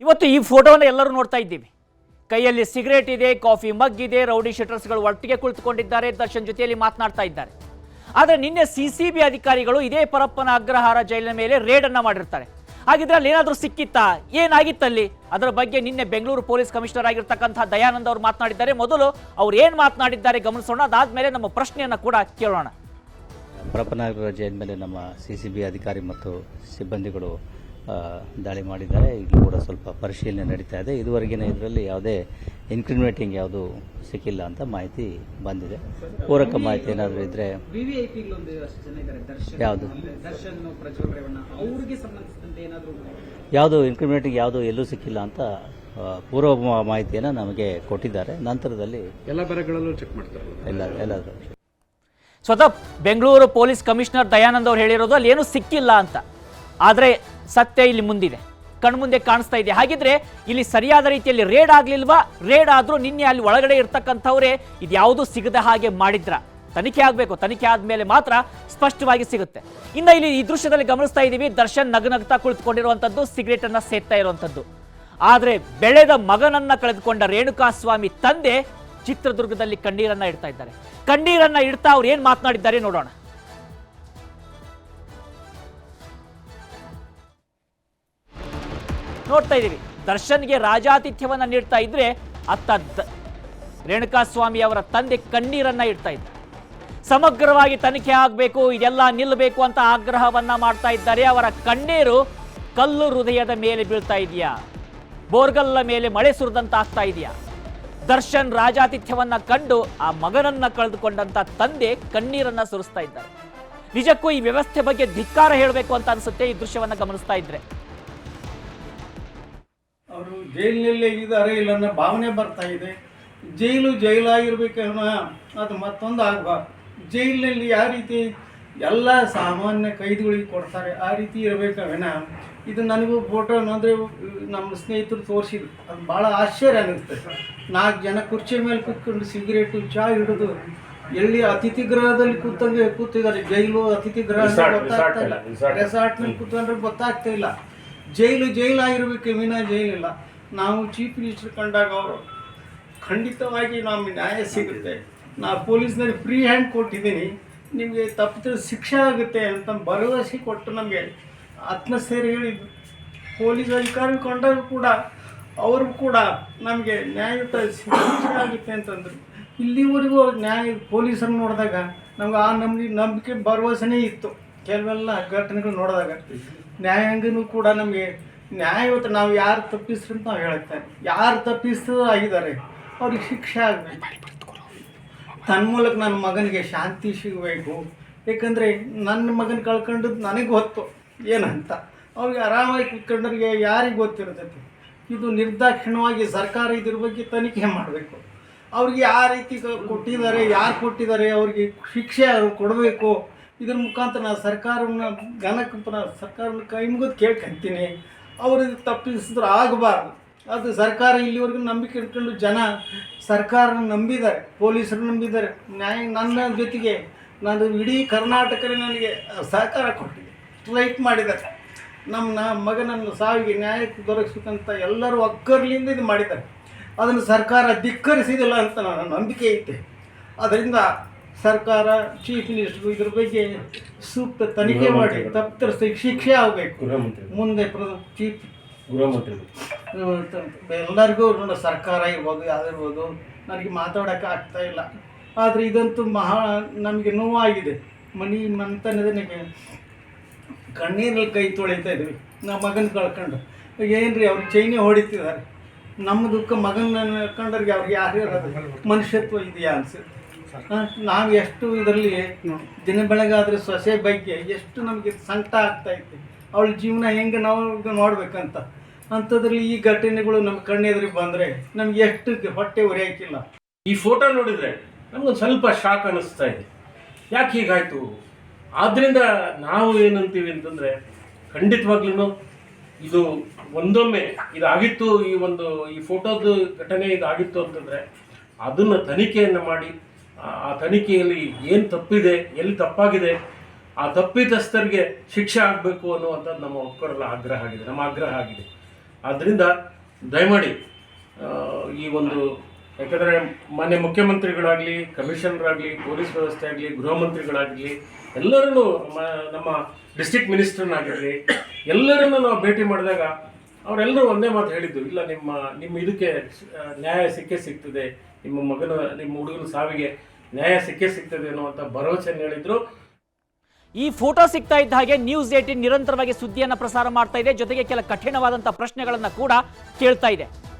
ಇವತ್ತು ಈ ಫೋಟೋವನ್ನು ಎಲ್ಲರೂ ನೋಡ್ತಾ ಇದ್ದೀವಿ. ಕೈಯಲ್ಲಿ ಸಿಗರೇಟ್ ಇದೆ, ಕಾಫಿ ಮಗ್ ಇದೆ, ರೌಡಿ ಶೀಟರ್ಸ್ಗಳು ಒಟ್ಟಿಗೆ ಕುಳಿತುಕೊಂಡಿದ್ದಾರೆ, ದರ್ಶನ್ ಜೊತೆಯಲ್ಲಿ ಮಾತನಾಡ್ತಾ ಇದ್ದಾರೆ. ಆದರೆ ನಿನ್ನೆ ಸಿಸಿಬಿ ಅಧಿಕಾರಿಗಳು ಇದೇ ಪರಪ್ಪನ ಅಗ್ರಹಾರ ಜೈಲಿನ ಮೇಲೆ ರೇಡ್ ಅನ್ನ ಮಾಡಿರ್ತಾರೆ. ಹಾಗಿದ್ರೆ ಅಲ್ಲಿ ಏನಾದರೂ ಸಿಕ್ಕಿತ್ತಾ, ಏನಾಗಿತ್ತಲ್ಲಿ, ಅದರ ಬಗ್ಗೆ ನಿನ್ನೆ ಬೆಂಗಳೂರು ಪೊಲೀಸ್ ಕಮಿಷನರ್ ಆಗಿರ್ತಕ್ಕಂಥ ದಯಾನಂದ್ ಅವರು ಮಾತನಾಡಿದ್ದಾರೆ. ಮೊದಲು ಅವ್ರು ಏನು ಮಾತನಾಡಿದ್ದಾರೆ ಗಮನಿಸೋಣ, ಅದಾದ್ಮೇಲೆ ನಮ್ಮ ಪ್ರಶ್ನೆಯನ್ನು ಕೂಡ ಕೇಳೋಣ. ಪರಪ್ಪನ ಅಗ್ರಹಾರ ಜೈಲಿನ ಮೇಲೆ ನಮ್ಮ ಸಿಸಿಬಿ ಅಧಿಕಾರಿ ಮತ್ತು ಸಿಬ್ಬಂದಿಗಳು ದಾಳಿ ಮಾಡಿದ್ದಾರೆ. ಇಲ್ಲಿ ಕೂಡ ಸ್ವಲ್ಪ ಪರಿಶೀಲನೆ ನಡೀತಾ ಇದೆ. ಇದುವರೆಗಿನ ಇದರಲ್ಲಿ ಯಾವುದೇ ಇನ್ಕ್ರಿಮಿನೇಟಿಂಗ್ ಯಾವುದು ಸಿಕ್ಕಿಲ್ಲ ಅಂತ ಮಾಹಿತಿ ಬಂದಿದೆ. ಪೂರಕ ಮಾಹಿತಿ ಏನಾದರೂ ಇದ್ರೆ ಯಾವುದು ಯಾವುದು ಇನ್ಕ್ರಿಮಿನೇಟಿಂಗ್ ಯಾವುದು ಎಲ್ಲೂ ಸಿಕ್ಕಿಲ್ಲ ಅಂತ ಪೂರ್ವ ಮಾಹಿತಿಯನ್ನು ನಮಗೆ ಕೊಟ್ಟಿದ್ದಾರೆ. ನಂತರದಲ್ಲಿ ಎಲ್ಲ ಬರಗಳಲ್ಲೂ ಚೆಕ್ ಮಾಡ್ತಾರೆ. ಎಲ್ಲರೂ ಸ್ವತಃ ಬೆಂಗಳೂರು ಪೊಲೀಸ್ ಕಮಿಷನರ್ ದಯಾನಂದ್ ಅವರು ಹೇಳಿರೋದು ಅಲ್ಲಿ ಏನು ಸಿಕ್ಕಿಲ್ಲ ಅಂತ. ಆದರೆ ಸತ್ಯ ಇಲ್ಲಿ ಮುಂದಿದೆ, ಕಣ್ಮುಂದೆ ಕಾಣಿಸ್ತಾ ಇದೆ. ಹಾಗಿದ್ರೆ ಇಲ್ಲಿ ಸರಿಯಾದ ರೀತಿಯಲ್ಲಿ ರೇಡ್ ಆಗ್ಲಿಲ್ವಾ? ರೇಡ್ ಆದ್ರೂ ನಿನ್ನೆ ಅಲ್ಲಿ ಒಳಗಡೆ ಇರ್ತಕ್ಕಂಥವ್ರೆ ಇದ್ಯಾವುದು ಸಿಗದ ಹಾಗೆ ಮಾಡಿದ್ರ? ತನಿಖೆ ಆಗಬೇಕು. ತನಿಖೆ ಆದ್ಮೇಲೆ ಮಾತ್ರ ಸ್ಪಷ್ಟವಾಗಿ ಸಿಗುತ್ತೆ. ಇನ್ನು ಇಲ್ಲಿ ಈ ದೃಶ್ಯದಲ್ಲಿ ಗಮನಿಸ್ತಾ ಇದ್ದೀವಿ, ದರ್ಶನ್ ನಗನಗ್ತಾ ಕುಳಿತುಕೊಂಡಿರುವಂಥದ್ದು, ಸಿಗರೇಟ್ ಅನ್ನ ಸೇರ್ತಾ ಇರುವಂಥದ್ದು. ಆದ್ರೆ ಬೆಳೆದ ಮಗನನ್ನ ಕಳೆದುಕೊಂಡ ರೇಣುಕಾಸ್ವಾಮಿ ತಂದೆ ಚಿತ್ರದುರ್ಗದಲ್ಲಿ ಕಣ್ಣೀರನ್ನ ಇಡ್ತಾ ಇದ್ದಾರೆ. ಕಣ್ಣೀರನ್ನ ಇಡ್ತಾ ಅವ್ರು ಏನ್ ಮಾತನಾಡಿದ್ದಾರೆ ನೋಡೋಣ. ನೋಡ್ತಾ ಇದ್ದೀವಿ, ದರ್ಶನ್ಗೆ ರಾಜಾತಿಥ್ಯವನ್ನ ನೀಡ್ತಾ ಇದ್ರೆ ಅತ್ತ ರೇಣುಕಾಸ್ವಾಮಿ ಅವರ ತಂದೆ ಕಣ್ಣೀರನ್ನ ಇಡ್ತಾ ಇದ್ದಾರೆ. ಸಮಗ್ರವಾಗಿ ತನಿಖೆ ಆಗಬೇಕು, ಇದೆಲ್ಲ ನಿಲ್ಲಬೇಕು ಅಂತ ಆಗ್ರಹವನ್ನ ಮಾಡ್ತಾ ಇದ್ದಾರೆ. ಅವರ ಕಣ್ಣೀರು ಕಲ್ಲು ಹೃದಯದ ಮೇಲೆ ಬೀಳ್ತಾ ಇದೆಯಾ, ಬೋರ್ಗಲ್ಲ ಮೇಲೆ ಮಳೆ ಸುರಿದಂತ ಆಗ್ತಾ ಇದೆಯಾ? ದರ್ಶನ್ ರಾಜಾತಿಥ್ಯವನ್ನ ಕಂಡು ಆ ಮಗನನ್ನ ಕಳೆದುಕೊಂಡಂತ ತಂದೆ ಕಣ್ಣೀರನ್ನ ಸುರಿಸ್ತಾ ಇದ್ದಾರೆ. ನಿಜಕ್ಕೂ ಈ ವ್ಯವಸ್ಥೆ ಬಗ್ಗೆ ಧಿಕ್ಕಾರ ಹೇಳಬೇಕು ಅಂತ ಅನ್ಸುತ್ತೆ ಈ ದೃಶ್ಯವನ್ನ ಗಮನಿಸ್ತಾ ಇದ್ರೆ. ಅವರು ಜೈಲಿನಲ್ಲೇ ಇದ್ದಾರೆ ಇಲ್ಲ ಅನ್ನೋ ಭಾವನೆ ಬರ್ತಾ ಇದೆ. ಜೈಲಾಗಿರ್ಬೇಕನ್ನ ಅದು ಮತ್ತೊಂದು ಆಗಬಾರ್ದು. ಜೈಲಿನಲ್ಲಿ ಯಾವ ರೀತಿ ಎಲ್ಲ ಸಾಮಾನ್ಯ ಕೈದಿಗಳಿಗೆ ಕೊಡ್ತಾರೆ ಆ ರೀತಿ ಇರಬೇಕವೇನ. ಇದು ನನಗೂ ಫೋಟೋ ಅಂದರೆ ನಮ್ಮ ಸ್ನೇಹಿತರು ತೋರಿಸಿದ್ರು, ಅದು ಭಾಳ ಆಶ್ಚರ್ಯ ಅನ್ನಿಸ್ತದೆ. 4 ಜನ ಕುರ್ಚಿ ಮೇಲೆ ಕೂತ್ಕೊಂಡು ಸಿಗರೇಟು ಚಹಾ ಹಿಡಿದು ಎಲ್ಲಿ ಅತಿಥಿ ಗೃಹದಲ್ಲಿ ಕೂತಿದ್ದಾರೆ. ಜೈಲು ಅತಿಥಿ ಗೃಹ ಗೊತ್ತಾಗ್ತಾ ಇಲ್ಲ, ರೆಸಾರ್ಟ್ನಲ್ಲಿ ಕೂತ್ಕೊಂಡ್ರೆ ಗೊತ್ತಾಗ್ತಾ ಇಲ್ಲ. ಜೈಲಾಗಿರ್ಬೇಕು, ವಿನಾ ಜೈಲಿಲ್ಲ. ನಾವು ಚೀಫ್ ಮಿನಿಸ್ಟರ್ ಕಂಡಾಗ ಅವರು ಖಂಡಿತವಾಗಿ ನಮಗೆ ನ್ಯಾಯ ಸಿಗುತ್ತೆ, ನಾ ಪೊಲೀಸ್ನಲ್ಲಿ ಫ್ರೀ ಹ್ಯಾಂಡ್ ಕೊಟ್ಟಿದ್ದೀನಿ, ನಿಮಗೆ ತಪ್ಪಿದ್ರೆ ಶಿಕ್ಷೆ ಆಗುತ್ತೆ ಅಂತ ಭರವಸೆ ಕೊಟ್ಟು ನಮಗೆ ಆತ್ಮಸ್ಥೈರ್ಯ ಹೇಳಿದ್ದು. ಪೊಲೀಸ್ ಅಧಿಕಾರಿ ಕೊಂಡಾಗ ಕೂಡ ಅವರು ಕೂಡ ನಮಗೆ ನ್ಯಾಯಯುತ ಶಿಕ್ಷೆ ಆಗುತ್ತೆ ಅಂತಂದರು. ಇಲ್ಲಿವರೆಗೂ ನ್ಯಾಯ ಪೊಲೀಸರನ್ನು ನೋಡಿದಾಗ ನಮ್ಗೆ ಆ ನಂಬಿಕೆ ಭರವಸೆನೇ ಇತ್ತು. ಕೆಲವೆಲ್ಲ ಘಟನೆಗಳು ನೋಡಿದಾಗ ನ್ಯಾಯಾಂಗನೂ ಕೂಡ ನಮಗೆ ನ್ಯಾಯಯುತ, ನಾವು ಯಾರು ತಪ್ಪಿಸ್ರು ಅಂತ ನಾವು ಹೇಳ್ತಾರೆ, ಯಾರು ತಪ್ಪಿಸ್ತೋ ಆಗಿದ್ದಾರೆ ಅವ್ರಿಗೆ ಶಿಕ್ಷೆ ಆಗಬೇಕು. ತನ್ಮೂಲಕ ನನ್ನ ಮಗನಿಗೆ ಶಾಂತಿ ಸಿಗಬೇಕು. ಏಕೆಂದರೆ ನನ್ನ ಮಗನ ಕಳ್ಕೊಂಡದ್ದು ನನಗೆ ಗೊತ್ತು ಏನಂತ. ಅವ್ರಿಗೆ ಆರಾಮಾಗಿ ಕೂತ್ಕೊಂಡ್ರಿಗೆ ಯಾರಿಗೆ ಗೊತ್ತಿರ್ತೈತಿ. ಇದು ನಿರ್ದಾಕ್ಷಿಣ್ಯವಾಗಿ ಸರ್ಕಾರ ಇದ್ರ ಬಗ್ಗೆ ತನಿಖೆ ಮಾಡಬೇಕು. ಅವ್ರಿಗೆ ಯಾವ ರೀತಿ ಕೊಟ್ಟಿದ್ದಾರೆ, ಯಾರು ಕೊಟ್ಟಿದ್ದಾರೆ, ಅವ್ರಿಗೆ ಶಿಕ್ಷೆ ಕೊಡಬೇಕು. ಇದ್ರ ಮುಖಾಂತರ ನಾನು ಸರ್ಕಾರವನ್ನು ಕೈ ಮುಗಿದು ಕೇಳ್ಕೊಂತೀನಿ. ಅವ್ರಿಗೆ ತಪ್ಪಿಸಿದ್ರೆ ಆಗಬಾರ್ದು. ಅದು ಸರ್ಕಾರ ಇಲ್ಲಿವರೆಗೂ ನಂಬಿಕೆ ಇಟ್ಕೊಂಡು ಜನ ಸರ್ಕಾರನ ನಂಬಿದ್ದಾರೆ, ಪೊಲೀಸರು ನಂಬಿದ್ದಾರೆ. ನನ್ನ ಜೊತೆಗೆ ನಾನು ಇಡೀ ಕರ್ನಾಟಕದಲ್ಲಿ ನನಗೆ ಸಹಕಾರ ಕೊಟ್ಟಿದೆ, ಸ್ಟ್ರೈಕ್ ಮಾಡಿದ್ದಾರೆ. ನಮ್ಮ ಮಗನನ್ನು ಸಾವಿಗೆ ನ್ಯಾಯಕ್ಕೆ ದೊರಕಿಸ್ಬೇಕಂತ ಎಲ್ಲರೂ ಒಗ್ಗರ್ಲಿಂದ ಇದು ಮಾಡಿದ್ದಾರೆ. ಅದನ್ನು ಸರ್ಕಾರ ಧಿಕ್ಕರಿಸಿದಿಲ್ಲ ಅಂತ ನನ್ನ ನಂಬಿಕೆ ಐತೆ. ಅದರಿಂದ ಸರ್ಕಾರ, ಚೀಫ್ ಮಿನಿಸ್ಟರ್ ಇದ್ರ ಬಗ್ಗೆ ಸೂಕ್ತ ತನಿಖೆ ಮಾಡಿ ತಪ್ಪಿತಸ್ಥರಿಗೆ ಶಿಕ್ಷೆ ಆಗಬೇಕು. ಮುಂದೆ ಚೀಫ್ ಎಲ್ಲರಿಗೂ ಸರ್ಕಾರ ಇರ್ಬೋದು, ಯಾವ್ದಿರ್ಬೋದು, ನನಗೆ ಮಾತಾಡೋಕ್ಕೆ ಆಗ್ತಾ ಇಲ್ಲ. ಆದರೆ ಇದಂತೂ ನಮಗೆ ನೋವಾಗಿದೆ. ನನಗೆ ಕಣ್ಣೀರಲ್ಲಿ ಕೈ ತೊಳಿತಾ ಇದ್ವಿ. ನಮ್ಮ ಮಗನ ಕಳ್ಕೊಂಡು ಏನ್ರಿ ಅವ್ರಿಗೆ ಚೈನೆ ಹೊಡಿತಿದ್ದಾರೆ. ನಮ್ಮ ದುಃಖ ಮಗನ ಕಂಡವ್ರಿಗೆ ಅವ್ರಿಗೆ ಯಾರು ಮನುಷ್ಯತ್ವ ಇದೆಯಾ ಅನ್ಸುತ್ತೆ. ನಾವು ಎಷ್ಟು ಇದರಲ್ಲಿ ದಿನ ಬೆಳಗಾದರೆ ಸೊಸೆ ಬಗ್ಗೆ ಎಷ್ಟು ನಮಗೆ ಸಂಕಟ ಆಗ್ತಾಯಿತ್ತು. ಅವಳ ಜೀವನ ಹೆಂಗೆ ನಾವು ನೋಡ್ಬೇಕಂತ. ಅಂಥದ್ರಲ್ಲಿ ಈ ಘಟನೆಗಳು ನಮ್ಮ ಕಣ್ಣೆದುರಿಗೆ ಬಂದರೆ ನಮ್ಗೆ ಎಷ್ಟು ಹೊಟ್ಟೆ ಉರಿಯಾಕಿಲ್ಲ. ಈ ಫೋಟೋ ನೋಡಿದರೆ ನಮಗೊಂದು ಸ್ವಲ್ಪ ಶಾಕ್ ಅನ್ನಿಸ್ತಾ ಇದೆ. ಯಾಕೆ ಹೀಗಾಯಿತು? ಆದ್ದರಿಂದ ನಾವು ಏನಂತೀವಿ ಅಂತಂದರೆ, ಖಂಡಿತವಾಗ್ಲೂ ಇದು ಒಂದೊಮ್ಮೆ ಇದಾಗಿತ್ತು, ಈ ಫೋಟೋದ ಘಟನೆ ಇದಾಗಿತ್ತು ಅಂತಂದರೆ ಅದನ್ನು ತನಿಖೆಯನ್ನು ಮಾಡಿ ಆ ತನಿಖೆಯಲ್ಲಿ ಏನು ತಪ್ಪಿದೆ, ಎಲ್ಲಿ ತಪ್ಪಾಗಿದೆ, ಆ ತಪ್ಪಿತಸ್ಥರಿಗೆ ಶಿಕ್ಷೆ ಆಗಬೇಕು ಅನ್ನುವಂಥದ್ದು ನಮ್ಮ ಒಕ್ಕೂರಲ್ಲ ಆಗ್ರಹ ಆಗಿದೆ, ನಮ್ಮ ಆಗ್ರಹ ಆಗಿದೆ. ಆದ್ದರಿಂದ ದಯಮಾಡಿ ಈ ಒಂದು, ಯಾಕಂದರೆ ಮಾನ್ಯ ಮುಖ್ಯಮಂತ್ರಿಗಳಾಗಲಿ, ಕಮಿಷನರ್ ಆಗಲಿ, ಪೊಲೀಸ್ ವ್ಯವಸ್ಥೆ ಆಗಲಿ, ಗೃಹ ಮಂತ್ರಿಗಳಾಗಲಿ, ಎಲ್ಲರನ್ನೂ ನಮ್ಮ ಡಿಸ್ಟ್ರಿಕ್ಟ್ ಮಿನಿಸ್ಟರ್ನಾಗಿರಲಿ, ಎಲ್ಲರನ್ನೂ ನಾವು ಭೇಟಿ ಮಾಡಿದಾಗ ಅವರೆಲ್ಲರೂ ಒಂದೇ ಮಾತು ಹೇಳಿದ್ದು, ಇಲ್ಲ ನಿಮ್ಮ ಇದಕ್ಕೆ ನ್ಯಾಯ ಸಿಗ್ತದೆ, ನಿಮ್ಮ ಹುಡುಗನ ಸಾವಿಗೆ ನ್ಯಾಯ ಸಿಗ್ತದೆ ಅನ್ನುವಂಥ ಭರವಸೆಯನ್ನು ಹೇಳಿದ್ರು. ಈ ಫೋಟೋ ಸಿಗ್ತಾ ಇದ್ದ ಹಾಗೆ ನ್ಯೂಸ್ 18 ನಿರಂತರವಾಗಿ ಸುದ್ದಿಯನ್ನು ಪ್ರಸಾರ ಮಾಡ್ತಾ ಇದೆ, ಜೊತೆಗೆ ಕೆಲ ಕಠಿಣವಾದಂತಹ ಪ್ರಶ್ನೆಗಳನ್ನ ಕೂಡ ಕೇಳ್ತಾ ಇದೆ.